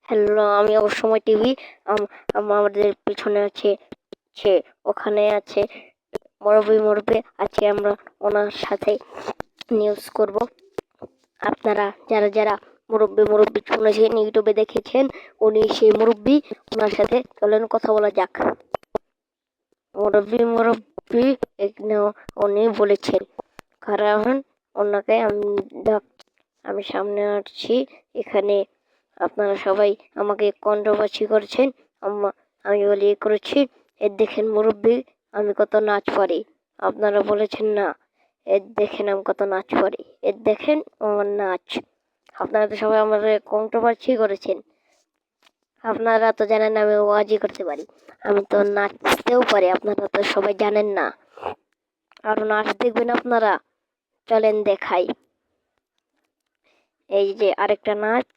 Hello, আমি অবসময় TV. আমাদের পিছনে আছে ওখানে আছে মুরব্বি। আজকে আমরা ওনার সাথে নিউজ করব। আপনারা যারা যারা মুরব্বি শুনেছেন, ইউটিউবে দেখেছেন, উনি সেই মুরব্বি। ওনার সাথে চলেন কথা বলা যাক। মুরব্বি এখানে উনি বলেছেন, কারণ ওনাকে আমি সামনে আসছি। এখানে আপনারা সবাই আমাকে কন্ট্রোভার্সি করছেন। আমি বলি করেছি, এর দেখেন মুরব্বি, আমি কত নাচ পারি। আপনারা বলেছেন না, এর দেখেন আমি কত নাচ পারি। এর দেখেন আমার নাচ। আপনারা তো সবাই আমাদের কন্ট্রোভার্সি করেছেন। আপনারা তো জানেন না আমি ওয়াজি করতে পারি। আমি তো নাচতেও পারি, আপনারা তো সবাই জানেন না। আর নাচ দেখবেন আপনারা, চলেন দেখাই। এই যে আরেকটা নাচ,